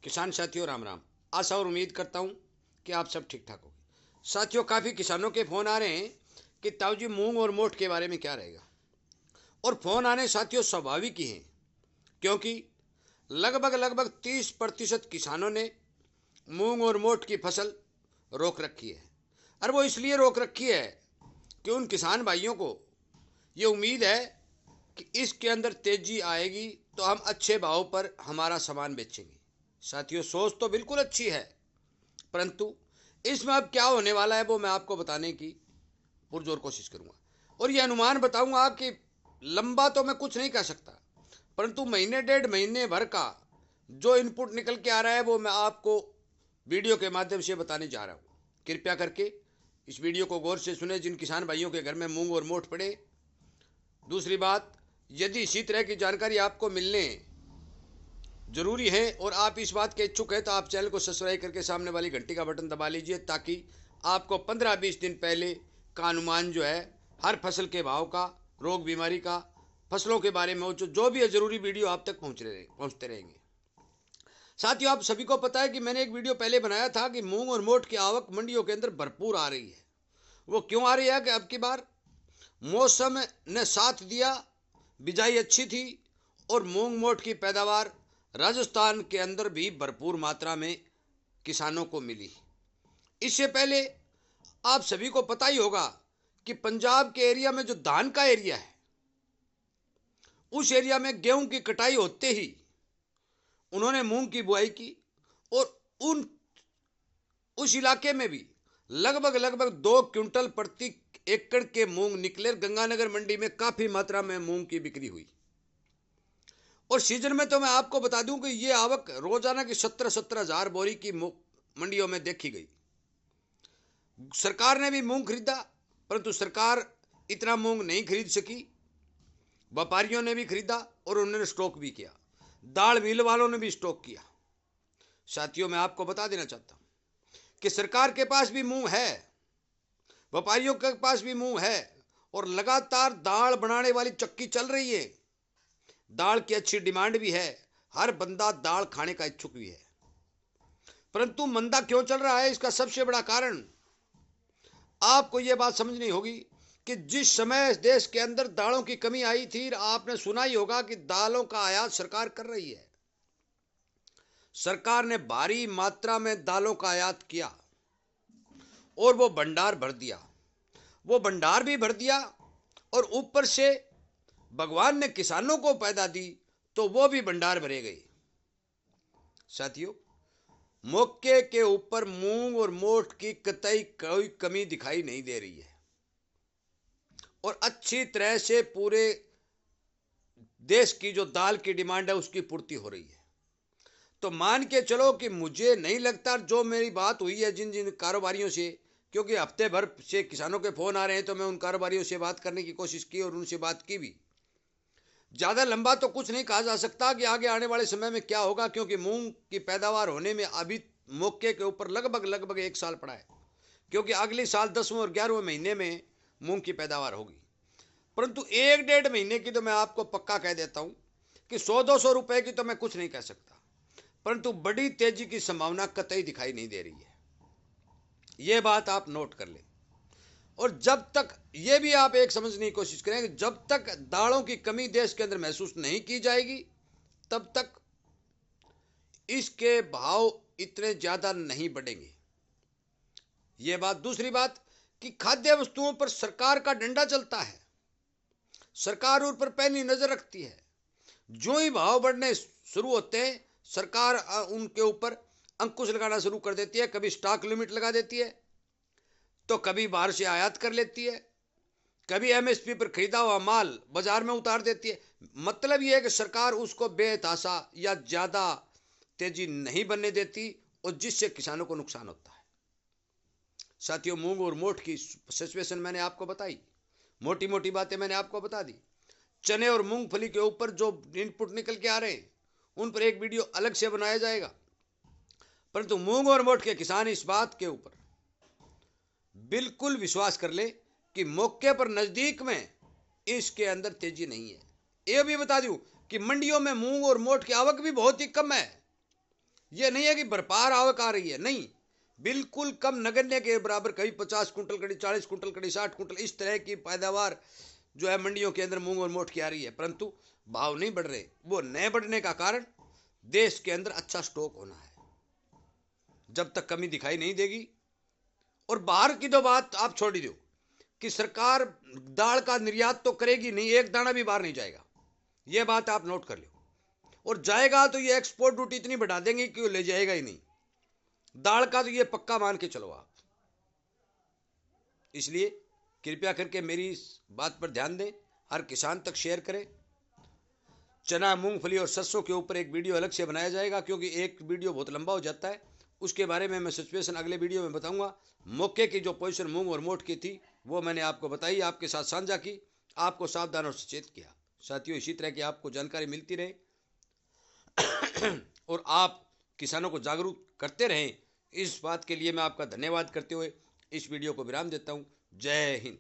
किसान साथियों राम राम। आशा और उम्मीद करता हूँ कि आप सब ठीक ठाक होंगे। साथियों, काफ़ी किसानों के फ़ोन आ रहे हैं कि ताऊ जी मूंग और मोठ के बारे में क्या रहेगा। और फ़ोन आने साथियों स्वाभाविक ही हैं, क्योंकि लगभग 30% किसानों ने मूंग और मोठ की फसल रोक रखी है। और वो इसलिए रोक रखी है कि उन किसान भाइयों को ये उम्मीद है कि इसके अंदर तेजी आएगी तो हम अच्छे भाव पर हमारा सामान बेचेंगे। साथियों, सोच तो बिल्कुल अच्छी है, परंतु इसमें अब क्या होने वाला है वो मैं आपको बताने की पुरजोर कोशिश करूंगा। और ये अनुमान बताऊंगा कि लंबा तो मैं कुछ नहीं कह सकता, परंतु महीने डेढ़ महीने भर का जो इनपुट निकल के आ रहा है वो मैं आपको वीडियो के माध्यम से बताने जा रहा हूँ। कृपया करके इस वीडियो को गौर से सुने जिन किसान भाइयों के घर में मूंग और मोठ पड़े। दूसरी बात, यदि इसी तरह की जानकारी आपको मिलने जरूरी है और आप इस बात के इच्छुक हैं तो आप चैनल को सब्सक्राइब करके सामने वाली घंटी का बटन दबा लीजिए, ताकि आपको 15-20 दिन पहले का अनुमान जो है हर फसल के भाव का, रोग बीमारी का, फसलों के बारे में जो भी है जरूरी वीडियो आप तक पहुंचते रहेंगे। साथियों, आप सभी को पता है कि मैंने एक वीडियो पहले बनाया था कि मूंग और मोठ की आवक मंडियों के अंदर भरपूर आ रही है। वो क्यों आ रही है कि अब की बार मौसम ने साथ दिया, बिजाई अच्छी थी और मूंग मोठ की पैदावार राजस्थान के अंदर भी भरपूर मात्रा में किसानों को मिली। इससे पहले आप सभी को पता ही होगा कि पंजाब के एरिया में जो धान का एरिया है, उस एरिया में गेहूं की कटाई होते ही उन्होंने मूंग की बुआई की और उस इलाके में भी लगभग 2 क्विंटल प्रति एकड़ के मूंग निकले। गंगानगर मंडी में काफी मात्रा में मूंग की बिक्री हुई। और सीजन में तो मैं आपको बता दूं कि ये आवक रोजाना की 17 हजार बोरी की मंडियों में देखी गई। सरकार ने भी मूंग खरीदा, परंतु सरकार इतना मूंग नहीं खरीद सकी। व्यापारियों ने भी खरीदा और उन्होंने स्टॉक भी किया। दाल मिल वालों ने भी स्टॉक किया। साथियों, मैं आपको बता देना चाहता हूं कि सरकार के पास भी मूंग है, व्यापारियों के पास भी मूंग है और लगातार दाल बनाने वाली चक्की चल रही है। दाल की अच्छी डिमांड भी है, हर बंदा दाल खाने का इच्छुक भी है। परंतु मंदा क्यों चल रहा है, इसका सबसे बड़ा कारण आपको यह बात समझनी होगी कि जिस समय देश के अंदर दालों की कमी आई थी, आपने सुना ही होगा कि दालों का आयात सरकार कर रही है। सरकार ने भारी मात्रा में दालों का आयात किया और वो भंडार भर दिया। वो भंडार भी भर दिया और ऊपर से भगवान ने किसानों को पैदा दी तो वो भी भंडार भरे गए। साथियों, मौके के ऊपर मूंग और मोठ की कतई कोई कमी दिखाई नहीं दे रही है और अच्छी तरह से पूरे देश की जो दाल की डिमांड है उसकी पूर्ति हो रही है। तो मान के चलो कि मुझे नहीं लगता, जो मेरी बात हुई है जिन जिन कारोबारियों से, क्योंकि हफ्ते भर से किसानों के फोन आ रहे हैं तो मैं उन कारोबारियों से बात करने की कोशिश की और उनसे बात की भी। ज़्यादा लंबा तो कुछ नहीं कहा जा सकता कि आगे आने वाले समय में क्या होगा, क्योंकि मूंग की पैदावार होने में अभी मौके के ऊपर लगभग 1 साल पड़ा है, क्योंकि अगले साल 10वें और 11वें महीने में मूंग की पैदावार होगी। परंतु 1-1.5 महीने की तो मैं आपको पक्का कह देता हूं कि 100-200 रुपए की तो मैं कुछ नहीं कह सकता, परंतु बड़ी तेजी की संभावना कतई दिखाई नहीं दे रही है। यह बात आप नोट कर लें। और जब तक ये भी आप एक समझने की कोशिश करें कि जब तक दालों की कमी देश के अंदर महसूस नहीं की जाएगी, तब तक इसके भाव इतने ज्यादा नहीं बढ़ेंगे। ये बात। दूसरी बात कि खाद्य वस्तुओं पर सरकार का डंडा चलता है, सरकार उन पर पैनी नजर रखती है। जो ही भाव बढ़ने शुरू होते हैं, सरकार उनके ऊपर अंकुश लगाना शुरू कर देती है। कभी स्टॉक लिमिट लगा देती है, तो कभी बाहर से आयात कर लेती है, कभी एमएसपी पर खरीदा हुआ माल बाजार में उतार देती है। मतलब यह है कि सरकार उसको बेतहाशा या ज्यादा तेजी नहीं बनने देती और जिससे किसानों को नुकसान होता है। साथियों, मूंग और मोठ की सिचुएशन मैंने आपको बताई, मोटी मोटी बातें मैंने आपको बता दी। चने और मूंगफली के ऊपर जो इनपुट निकल के आ रहे हैं उन पर एक वीडियो अलग से बनाया जाएगा। परंतु मूंग और मोठ के किसान इस बात के ऊपर बिल्कुल विश्वास कर ले कि मौके पर नजदीक में इसके अंदर तेजी नहीं है। यह भी बता दूं कि मंडियों में मूंग और मोठ की आवक भी बहुत ही कम है। ये नहीं है कि भरपार आवक आ रही है, नहीं, बिल्कुल कम, नगण्य के बराबर। कभी 50 कुंटल कड़ी, 40 कुंटल कड़ी, 60 कुंटल, इस तरह की पैदावार जो है मंडियों के अंदर मूंग और मोठ की आ रही है, परंतु भाव नहीं बढ़ रहे। वो न बढ़ने का कारण देश के अंदर अच्छा स्टॉक होना है। जब तक कमी दिखाई नहीं देगी, और बाहर की तो बात आप छोड़ ही दो कि सरकार दाल का निर्यात तो करेगी नहीं, एक दाना भी बाहर नहीं जाएगा, ये बात आप नोट कर लो। और जाएगा तो ये एक्सपोर्ट ड्यूटी इतनी बढ़ा देंगे कि वो ले जाएगा ही नहीं। दाल का तो ये पक्का मान के चलो आप। इसलिए कृपया करके मेरी इस बात पर ध्यान दें, हर किसान तक शेयर करें। चना, मूंगफली और सरसों के ऊपर एक वीडियो अलग से बनाया जाएगा, क्योंकि एक वीडियो बहुत लंबा हो जाता है। उसके बारे में मैं सिचुएशन अगले वीडियो में बताऊंगा। मौके की जो पोजीशन मूंग और मोठ की थी वो मैंने आपको बताई, आपके साथ साझा की, आपको सावधान और सचेत किया। साथियों, इसी तरह की आपको जानकारी मिलती रहे और आप किसानों को जागरूक करते रहें, इस बात के लिए मैं आपका धन्यवाद करते हुए इस वीडियो को विराम देता हूँ। जय हिंद।